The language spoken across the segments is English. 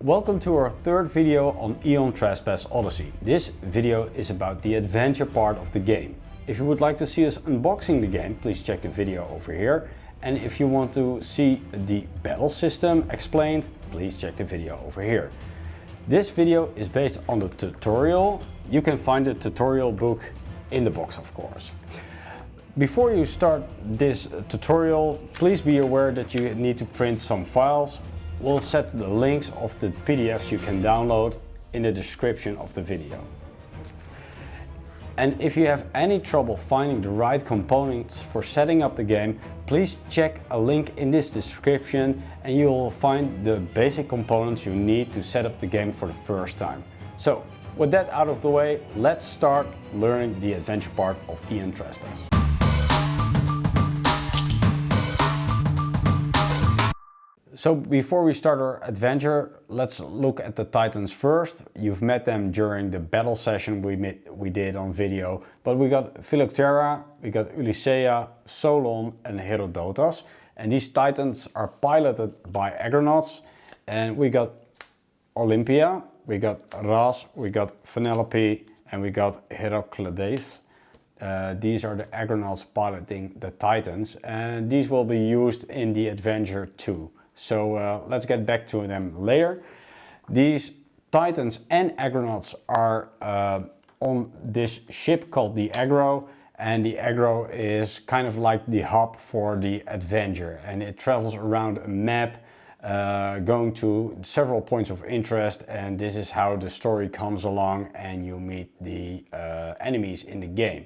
Welcome to our third video on Aeon Trespass Odyssey. This video is about the adventure part of the game. If you would like to see us unboxing the game, please check the video over here. And if you want to see the battle system explained, please check the video over here. This video is based on the tutorial. You can find the tutorial book in the box, of course. Before you start this tutorial, please be aware that you need to print some files. We'll set the links of the PDFs you can download in the description of the video. And if you have any trouble finding the right components for setting up the game, please check a link in this description and you will find the basic components you need to set up the game for the first time. So, with that out of the way, let's start learning the adventure part of Aeon Trespass. So before we start our adventure, let's look at the Titans first. You've met them during the battle session we did on video, but we got Philoctera, we got Ulysseia, Solon and Herodotus. And these Titans are piloted by Agronauts. And we got Olympia, we got Ras, we got Penelope and we got Heraclides. These are the Agronauts piloting the Titans, and these will be used in the adventure too. So let's get back to them later. These Titans and Agronauts are on this ship called the Agro, and the Agro is kind of like the hub for the adventure, and it travels around a map going to several points of interest, and this is how the story comes along and you meet the enemies in the game.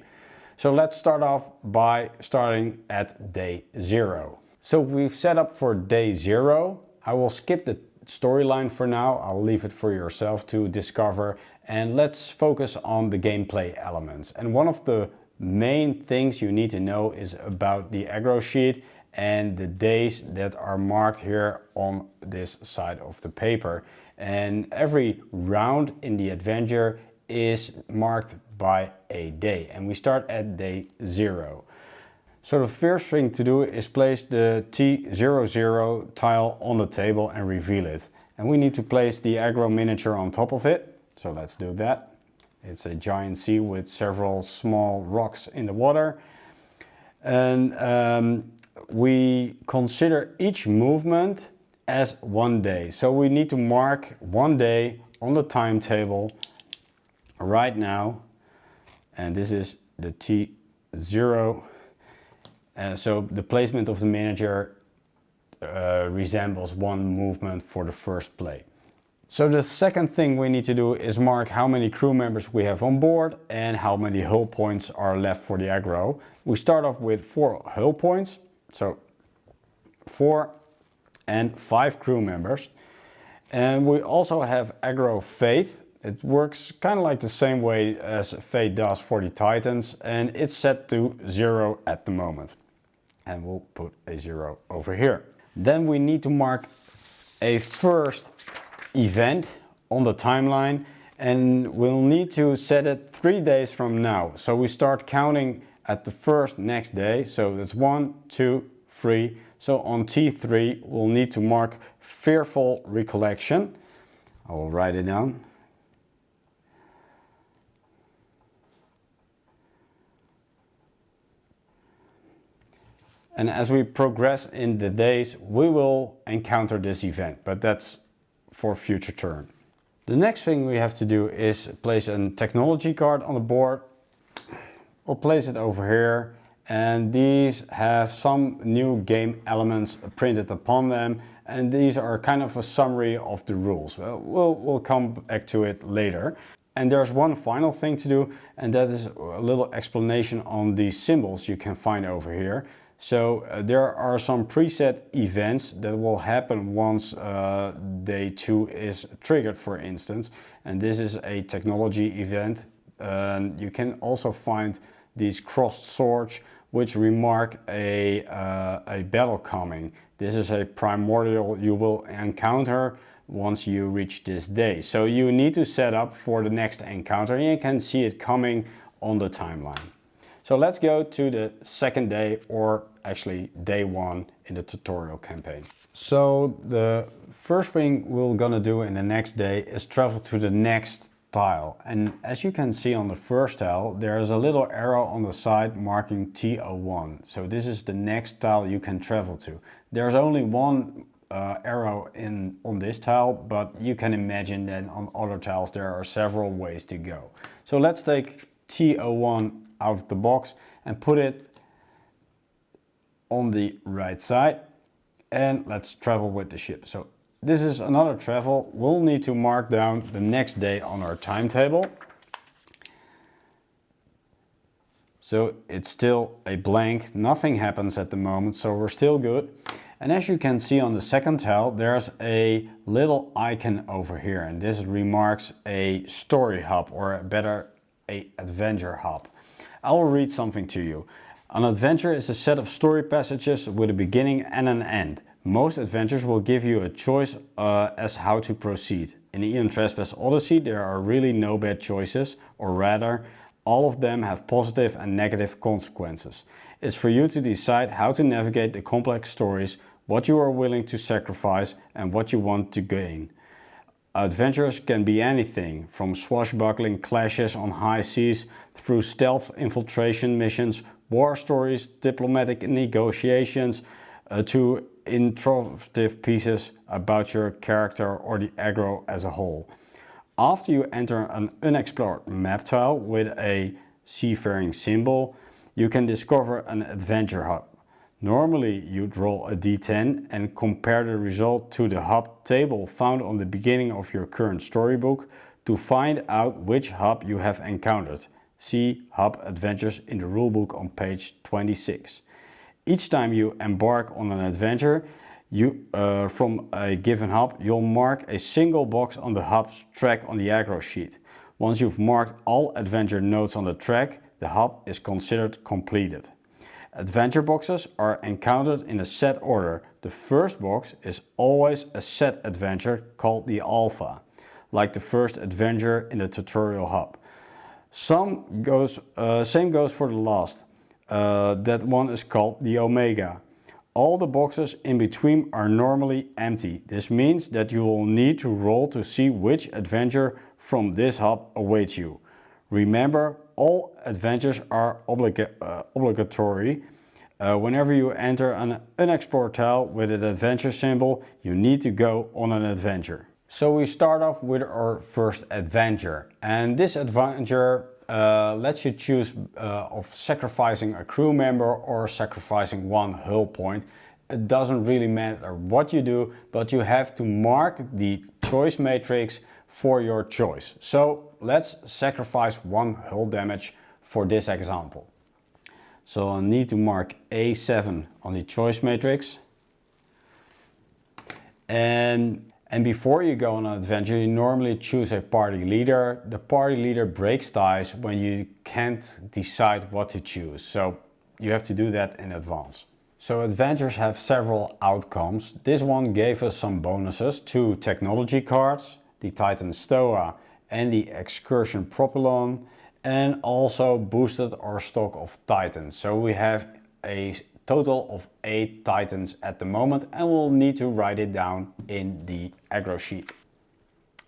So let's start off by starting at day 0. So we've set up for day 0. I will skip the storyline for now. I'll leave it for yourself to discover, and let's focus on the gameplay elements. And one of the main things you need to know is about the aggro sheet and the days that are marked here on this side of the paper. And every round in the adventure is marked by a day, and we start at day 0. So the first thing to do is place the T00 tile on the table and reveal it. And we need to place the aggro miniature on top of it. So let's do that. It's a giant sea with several small rocks in the water. And we consider each movement as one day. So we need to mark one day on the timetable right now. And this is the T0. So the placement of the miniature resembles one movement for the first play. So the second thing we need to do is mark how many crew members we have on board and how many hull points are left for the aggro. We start off with 4 hull points, so 4 and 5 crew members. And we also have aggro faith. It works kind of like the same way as Fate does for the Titans, and it's set to 0 at the moment. And we'll put a 0 over here. Then we need to mark a first event on the timeline, and we'll need to set it 3 days from now. So we start counting at the first next day. So that's 1, 2, 3. So on T3 we'll need to mark Fearful Recollection. I will write it down. And as we progress in the days, we will encounter this event, but that's for future turn. The next thing we have to do is place a technology card on the board. We'll place it over here, and these have some new game elements printed upon them, and these are kind of a summary of the rules. We'll come back to it later. And there's one final thing to do, and that is a little explanation on these symbols you can find over here. So there are some preset events that will happen once day 2 is triggered, for instance. And this is a technology event. You can also find these crossed swords which remark a battle coming. This is a primordial you will encounter once you reach this day. So you need to set up for the next encounter, and you can see it coming on the timeline. So let's go to the second day, or actually day 1 in the tutorial campaign. So the First thing we're gonna do in the next day is travel to the next tile. And as you can see on the first tile, there's a little arrow on the side marking T01. So this is the next tile you can travel to. There's only one arrow on this tile, but you can imagine that on other tiles there are several ways to go. So let's take T01 out of the box and put it on the right side, and let's travel with the ship. So this is another travel. We'll need to mark down the next day on our timetable. So it's still a blank, nothing happens at the moment, so we're still good. And as you can see on the second tile, there's a little icon over here, and this remarks a story hub, or better, a adventure hub. I will read something to you. An adventure is a set of story passages with a beginning and an end. Most adventures will give you a choice as how to proceed. In Aeon Trespass Odyssey there are really no bad choices, or rather, all of them have positive and negative consequences. It's for you to decide how to navigate the complex stories, what you are willing to sacrifice and what you want to gain. Adventures can be anything, from swashbuckling clashes on high seas, through stealth infiltration missions, war stories, diplomatic negotiations, to introspective pieces about your character or the aggro as a whole. After you enter an unexplored map tile with a seafaring symbol, you can discover an adventure hub. Normally you'd roll a d10 and compare the result to the hub table found on the beginning of your current storybook to find out which hub you have encountered. See Hub Adventures in the rulebook on page 26. Each time you embark on an adventure from a given hub, you'll mark a single box on the hub's track on the aggro sheet. Once you've marked all adventure nodes on the track, the hub is considered completed. Adventure boxes are encountered in a set order. The first box is always a set adventure called the Alpha, like the first adventure in the tutorial hub. Same goes for the last. That one is called the Omega. All the boxes in between are normally empty. This means that you will need to roll to see which adventure from this hub awaits you. Remember, all adventures are obligatory. Whenever you enter an unexplored tile with an adventure symbol, you need to go on an adventure. So we start off with our first adventure, and this adventure lets you choose of sacrificing a crew member or sacrificing one hull point. It doesn't really matter what you do, but you have to mark the choice matrix for your choice. So let's sacrifice one hull damage for this example. So I need to mark A7 on the choice matrix. And before you go on an adventure, you normally choose a party leader. The party leader breaks ties when you can't decide what to choose. So you have to do that in advance. So adventures have several outcomes. This one gave us some bonuses: 2 technology cards, the Titan Stoa and the Excursion Propylon, and also boosted our stock of Titans. So we have a total of 8 Titans at the moment, and we'll need to write it down in the aggro sheet.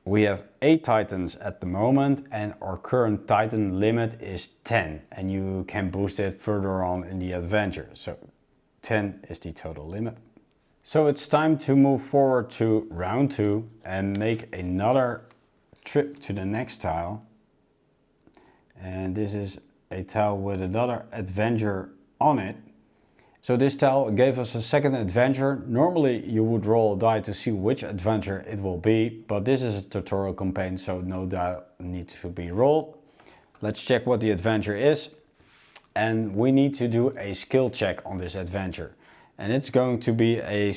We have 8 Titans at the moment, and our current Titan limit is 10, and you can boost it further on in the adventure. So 10 is the total limit. So it's time to move forward to round 2 and make another trip to the next tile. And this is a tile with another adventure on it. So this tile gave us a second adventure. Normally you would roll a die to see which adventure it will be, but this is a tutorial campaign, so no die needs to be rolled. Let's check what the adventure is. And we need to do a skill check on this adventure. And it's going to be a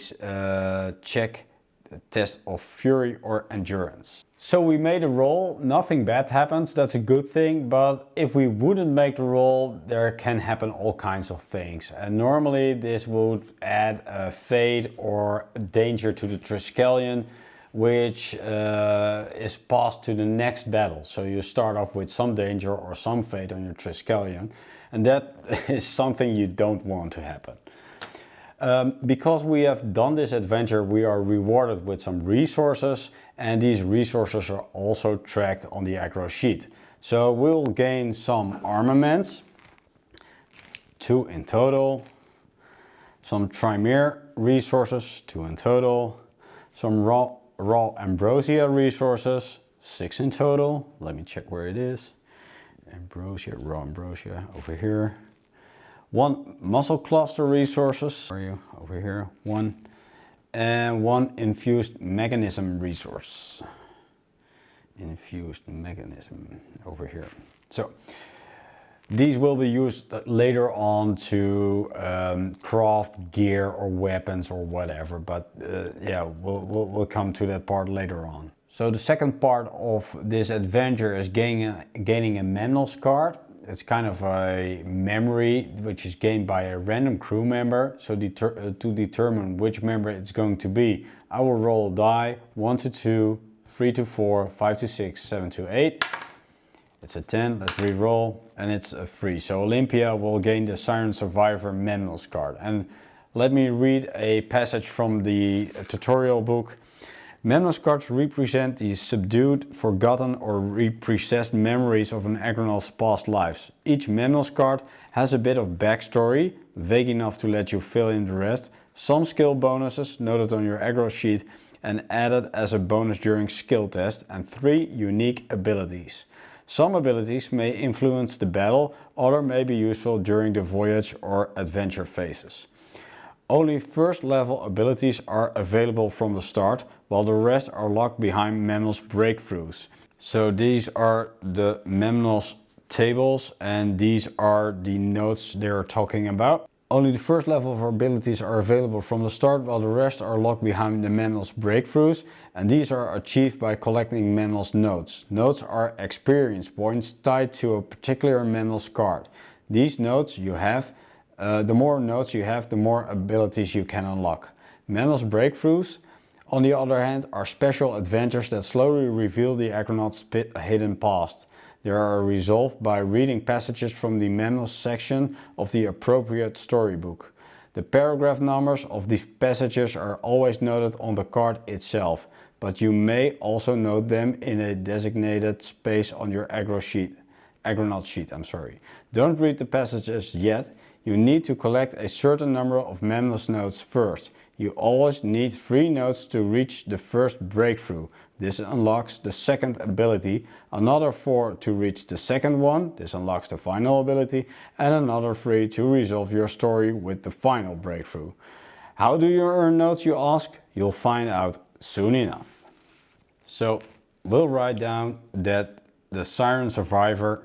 test of fury or endurance. So we made a roll, nothing bad happens, that's a good thing, but if we wouldn't make the roll, there can happen all kinds of things. And normally this would add a fate or danger to the Triskelion, which is passed to the next battle. So you start off with some danger or some fate on your Triskelion, and that is something you don't want to happen. Because we have done this adventure, we are rewarded with some resources, and these resources are also tracked on the aggro sheet. So we'll gain some armaments, 2 in total, some Tremere resources, 2 in total, some raw ambrosia resources, 6 in total. Let me check where it is. Ambrosia, raw ambrosia, over here. 1 muscle cluster resources, where are you? Over here, 1. And 1 infused mechanism resource. Infused mechanism, over here. So, these will be used later on to craft gear or weapons or whatever, but yeah, we'll come to that part later on. So the second part of this adventure is gaining a Memnos card. It's kind of a memory which is gained by a random crew member. So to determine which member it's going to be, I will roll a die, 1 to 2, 3 to 4, 5 to 6, 7 to 8. It's a 10, let's re-roll, and it's a 3. So Olympia will gain the Siren Survivor Memnos card. And let me read a passage from the tutorial book. Memnos cards represent the subdued, forgotten or reprocessed memories of an Agronaut's past lives. Each Memnos card has a bit of backstory, vague enough to let you fill in the rest, some skill bonuses noted on your aggro sheet and added as a bonus during skill test, and 3 unique abilities. Some abilities may influence the battle, others may be useful during the voyage or adventure phases. Only first level abilities are available from the start, while the rest are locked behind Memnos breakthroughs. So these are the Memnos tables, and these are the notes they're talking about. Only the first level of abilities are available from the start, while the rest are locked behind the Memnos breakthroughs, and these are achieved by collecting Memnos notes. Notes are experience points tied to a particular Memnos card. These notes you have, the more notes you have, the more abilities you can unlock. Memnos breakthroughs, on the other hand, are special adventures that slowly reveal the Agronaut's hidden past. They are resolved by reading passages from the Memnos section of the appropriate storybook. The paragraph numbers of these passages are always noted on the card itself, but you may also note them in a designated space on your Agronaut sheet. Don't read the passages yet. You need to collect a certain number of Memnos notes first. You always need 3 notes to reach the first breakthrough. This unlocks the second ability, another 4 to reach the second one, this unlocks the final ability, and another 3 to resolve your story with the final breakthrough. How do you earn notes, you ask? You'll find out soon enough. So we'll write down that the Siren Survivor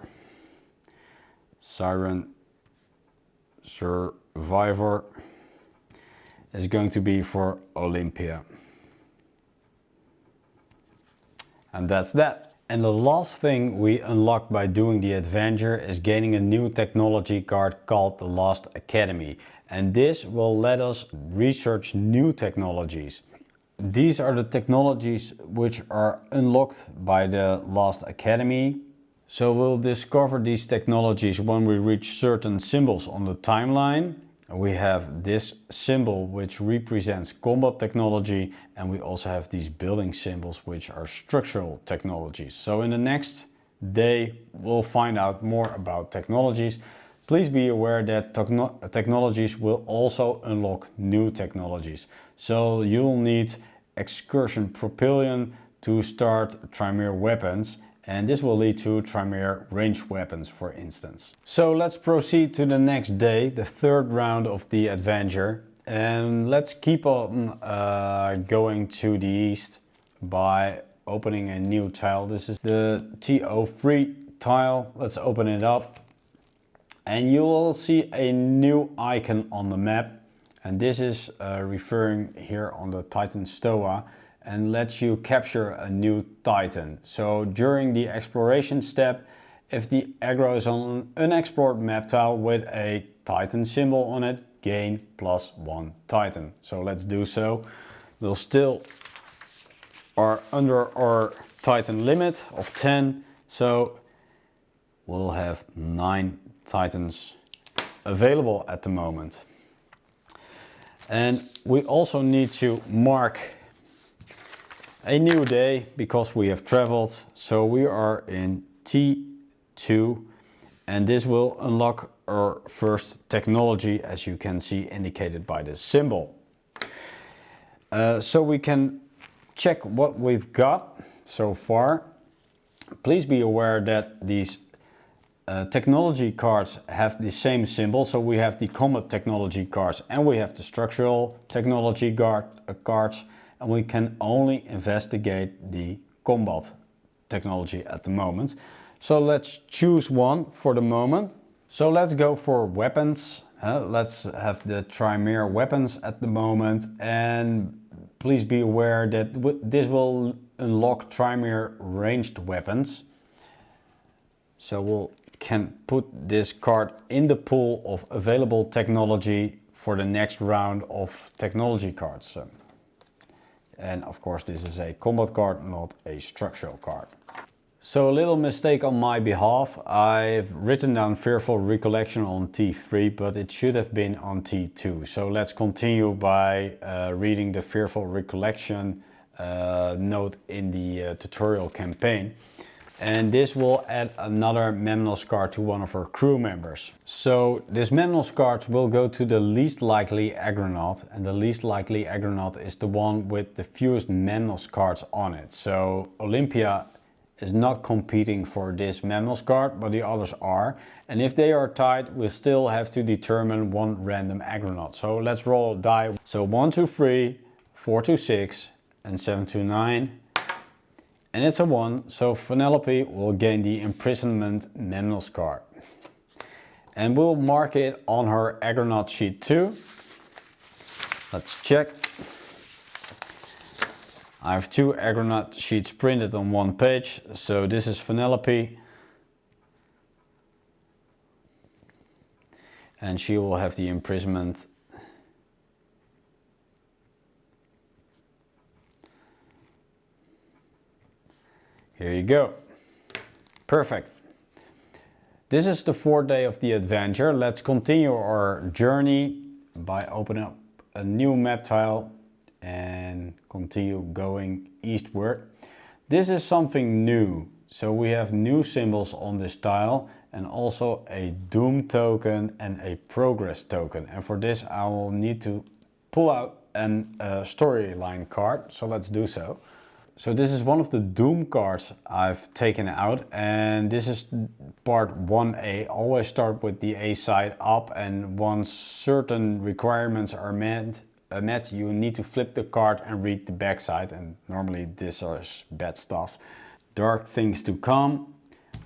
is going to be for Olympia. And that's that. And the last thing we unlock by doing the adventure is gaining a new technology card called the Lost Academy. And this will let us research new technologies. These are the technologies which are unlocked by the Lost Academy. So we'll discover these technologies when we reach certain symbols on the timeline. We have this symbol which represents combat technology, and we also have these building symbols which are structural technologies. So in the next day we'll find out more about technologies. Please be aware that technologies will also unlock new technologies. So you'll need excursion propulsion to start Tremere weapons, and this will lead to Tremere ranged weapons, for instance. So let's proceed to the next day, the 3rd round of the adventure, and let's keep on going to the east by opening a new tile. This is the TO3 tile. Let's open it up, and you will see a new icon on the map, and this is referring here on the Titan Stoa, and lets you capture a new Titan. So during the exploration step, if the aggro is on an unexplored map tile with a Titan symbol on it, gain +1 Titan. So let's do so. We'll still are under our Titan limit of 10, so we'll have 9 Titans available at the moment. And we also need to mark a new day because we have traveled. So we are in T2 and this will unlock our first technology, as you can see indicated by this symbol. So we can check what we've got so far. Please be aware that these technology cards have the same symbol. So we have the combat technology cards and we have the structural technology cards, and we can only investigate the combat technology at the moment. So let's choose one for the moment. So let's go for weapons. Let's have the Tremere weapons at the moment, and please be aware that this will unlock Tremere ranged weapons. So we can put this card in the pool of available technology for the next round of technology cards. And of course this is a combat card, not a structural card. So a little mistake on my behalf. I've written down Fearful Recollection on T3, but it should have been on T2. So let's continue by reading the Fearful Recollection note in the tutorial campaign. And this will add another Memnos card to one of our crew members. So this Memnos card will go to the least likely agronaut, and the least likely agronaut is the one with the fewest Memnos cards on it. So Olympia is not competing for this Memnos card, but the others are. And if they are tied, we still have to determine one random agronaut. So let's roll a die. So 1, 2, 3, 4, 2, 6, and 7, 2, 9. And it's a 1, so Penelope will gain the Imprisonment Memnos card. And we'll mark it on her agronaut sheet too. Let's check. I have 2 agronaut sheets printed on one page, so this is Penelope. And she will have the imprisonment. Here you go. Perfect. This is the 4th day of the adventure. Let's continue our journey by opening up a new map tile and continue going eastward. This is something new. So we have new symbols on this tile and also a Doom token and a Progress token. And for this I will need to pull out a storyline card. So let's do so. So this is one of the Doom cards I've taken out, and this is part 1A. Always start with the A side up, and once certain requirements are met, you need to flip the card and read the back side, and normally this is bad stuff. Dark things to come.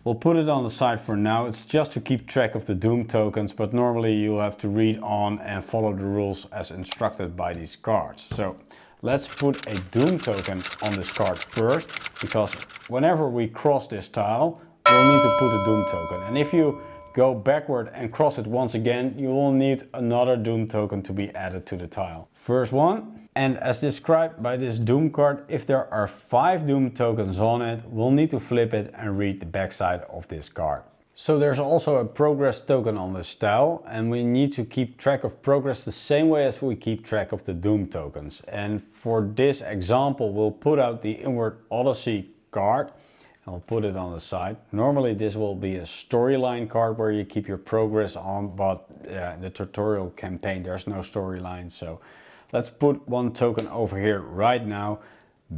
We'll put it on the side for now. It's just to keep track of the Doom tokens, but normally you'll have to read on and follow the rules as instructed by these cards. So let's put a Doom token on this card first, because whenever we cross this tile, we'll need to put a Doom token. And if you go backward and cross it once again, you will need another Doom token to be added to the tile. First one. And as described by this Doom card, if there are 5 Doom tokens on it, we'll need to flip it and read the backside of this card. So there's also a Progress token on this tile, and we need to keep track of progress the same way as we keep track of the Doom tokens. And for this example, we'll put out the Inward Odyssey card and we'll put it on the side. Normally this will be a storyline card where you keep your progress on, but in the tutorial campaign there's no storyline. So let's put one token over here right now.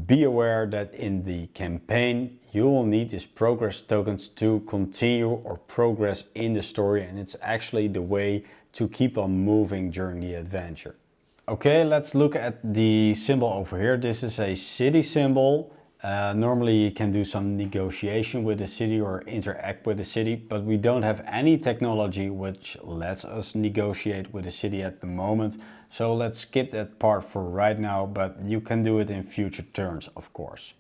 Be aware that in the campaign you will need these progress tokens to continue or progress in the story, and it's actually the way to keep on moving during the adventure. Okay, let's look at the symbol over here. This is a city symbol. Normally you can do some negotiation with the city or interact with the city, but we don't have any technology which lets us negotiate with the city at the moment. So let's skip that part for right now, but you can do it in future turns, of course.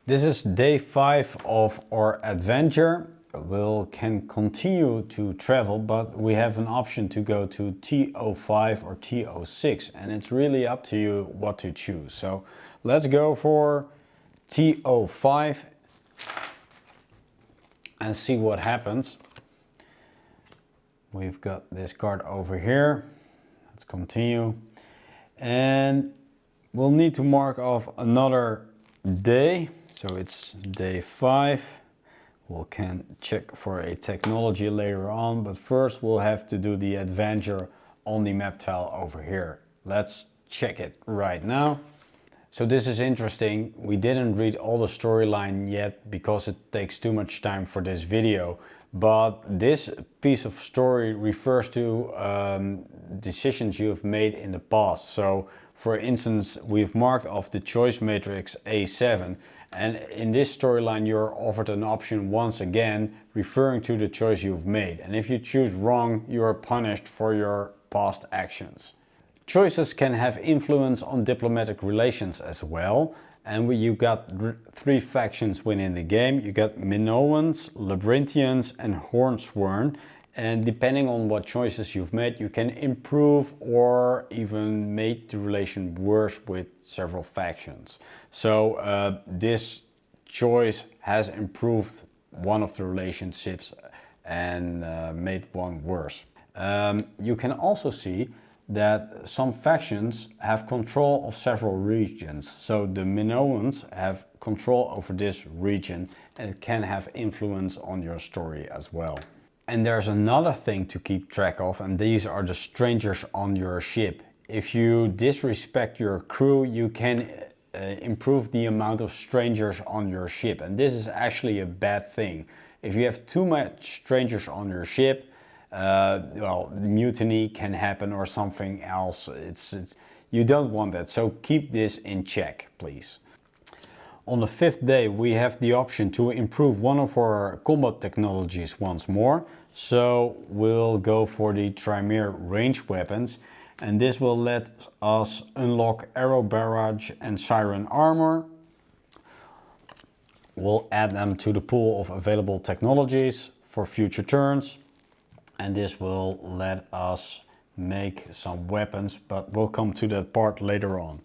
This is day 5 of our adventure. We can continue to travel, but we have an option to go to T05 or T06, and it's really up to you what to choose. So let's go for T05 and see what happens. We've got this card over here. Let's continue. And we'll need to mark off another day. So it's day 5. We can check for a technology later on, but first we'll have to do the adventure on the map tile over here. Let's check it right now. So this is interesting. We didn't read all the storyline yet because it takes too much time for this video. But this piece of story refers to decisions you have made in the past. So for instance, we've marked off the choice matrix A7. And in this storyline, you're offered an option once again, referring to the choice you've made. And if you choose wrong, you are punished for your past actions. Choices can have influence on diplomatic relations as well. And you got 3 factions within the game. You got Minoans, Labyrinthians and Hornsworn. And depending on what choices you've made, you can improve or even make the relation worse with several factions. So this choice has improved one of the relationships and made one worse. You can also see that some factions have control of several regions. So the Minoans have control over this region and it can have influence on your story as well. And there's another thing to keep track of, and these are the strangers on your ship. If you disrespect your crew, you can improve the amount of strangers on your ship. And this is actually a bad thing. If you have too much strangers on your ship, well, mutiny can happen or something else. You don't want that, so keep this in check, please. On the 5th day, we have the option to improve one of our combat technologies once more. So we'll go for the Tremere range weapons, and this will let us unlock Arrow Barrage and Siren Armor. We'll add them to the pool of available technologies for future turns. And this will let us make some weapons, but we'll come to that part later on.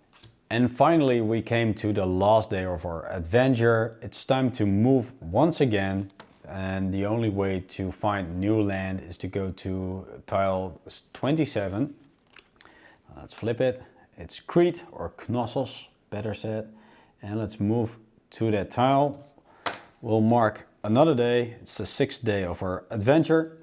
And finally, we came to the last day of our adventure. It's time to move once again. And the only way to find new land is to go to tile 27. Let's flip it. It's Crete or Knossos, better said. And let's move to that tile. We'll mark another day. It's the 6th day of our adventure.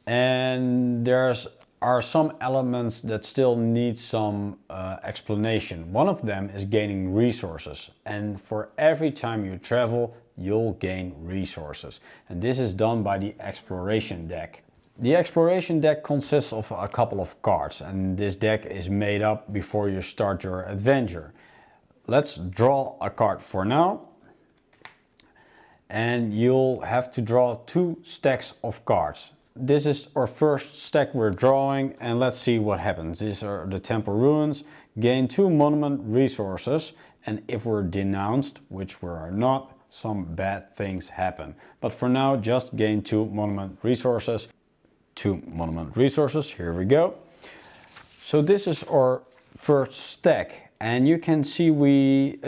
And there's are some elements that still need some explanation. One of them is gaining resources, and for every time you travel you'll gain resources, and this is done by the exploration deck. The exploration deck consists of a couple of cards, and this deck is made up before you start your adventure. Let's draw a card for now, and you'll have to draw 2 stacks of cards. This is our first stack we're drawing, and let's see what happens. These are the temple ruins. Gain 2 monument resources, and if we're denounced, which we are not, some bad things happen. But for now, just gain 2 monument resources. 2 monument resources, here we go. So this is our first stack, and you can see we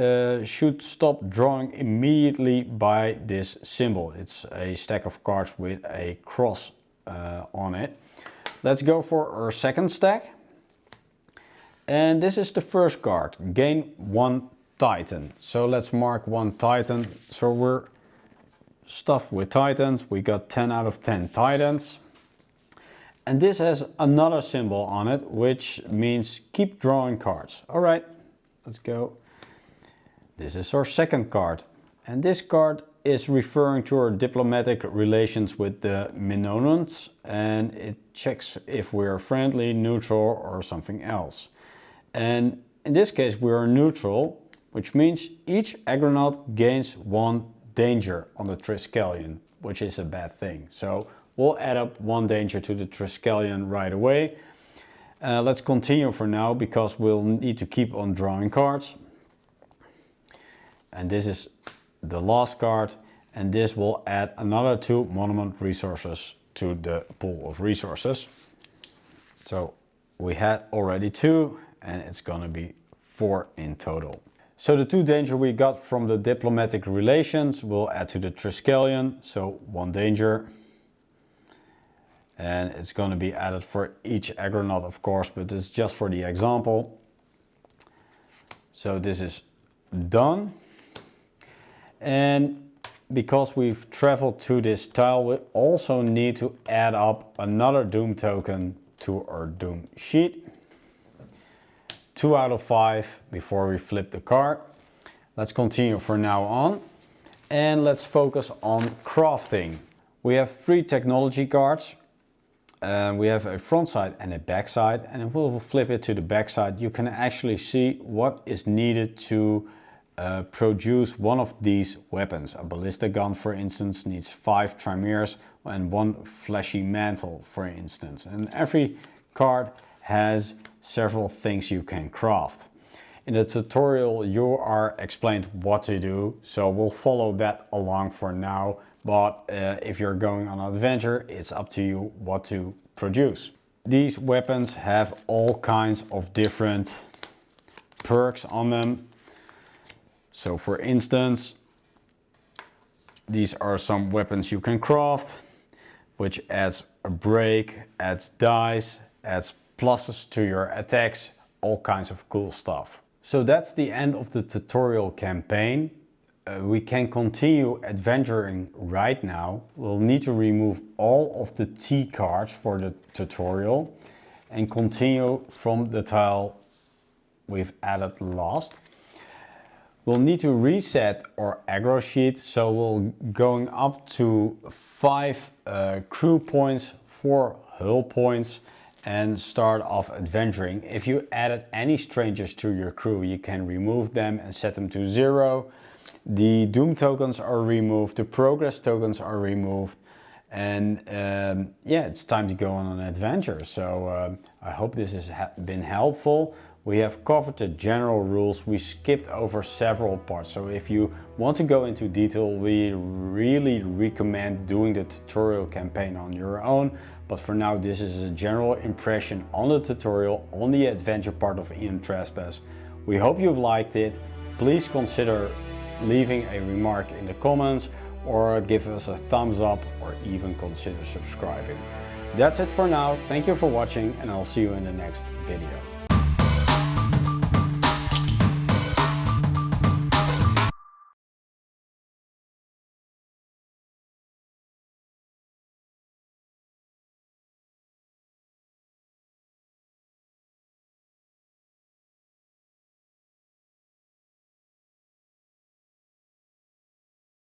should stop drawing immediately by this symbol. It's a stack of cards with a cross on it. Let's go for our second stack, and this is the first card. Gain 1 Titan. So let's mark 1 Titan. So we're stuffed with Titans. We got 10 out of 10 Titans, and this has another symbol on it, which means keep drawing cards. All right, let's go. This is our second card, and this card is referring to our diplomatic relations with the Minoans, and it checks if we're friendly, neutral or something else. And in this case we are neutral, which means each agronaut gains 1 danger on the Triskelion, which is a bad thing. So we'll add up 1 danger to the Triskelion right away. Let's continue for now because we'll need to keep on drawing cards. And this is the last card, and this will add another 2 monument resources to the pool of resources. So we had already 2, and it's gonna be 4 in total. So the 2 danger we got from the diplomatic relations will add to the Triskelion, so 1 danger. and it's going to be added for each agronaut, of course, but it's just for the example. So this is done, and because we've traveled to this tile, we also need to add up another Doom token to our Doom sheet. 2 out of 5 before we flip the card. Let's continue for now on, and let's focus on crafting. We have 3 technology cards. We have a front side and a back side, and if we'll flip it to the back side, you can actually see what is needed to produce one of these weapons. A ballista gun, for instance, needs 5 trimeres and 1 fleshy mantle, for instance. And every card has several things you can craft. In the tutorial you are explained what to do, so we'll follow that along for now. But if you're going on an adventure, it's up to you what to produce. These weapons have all kinds of different perks on them. So for instance, these are some weapons you can craft, which adds a break, adds dice, adds pluses to your attacks, all kinds of cool stuff. So that's the end of the tutorial campaign. We can continue adventuring right now. We'll need to remove all of the T cards for the tutorial and continue from the tile we've added last. We'll need to reset our aggro sheet, so we're going up to 5 crew points, 4 hull points, and start off adventuring. If you added any strangers to your crew, you can remove them and set them to 0. The Doom tokens are removed, the progress tokens are removed, and yeah, it's time to go on an adventure. So I hope this has been helpful. We have covered the general rules. We skipped over several parts, so if you want to go into detail, we really recommend doing the tutorial campaign on your own. But for now, this is a general impression on the tutorial, on the adventure part of Aeon Trespass. We hope you've liked it. Please consider leaving a remark in the comments, or give us a thumbs up, or even consider subscribing. That's it for now. Thank you for watching, and I'll see you in the next video.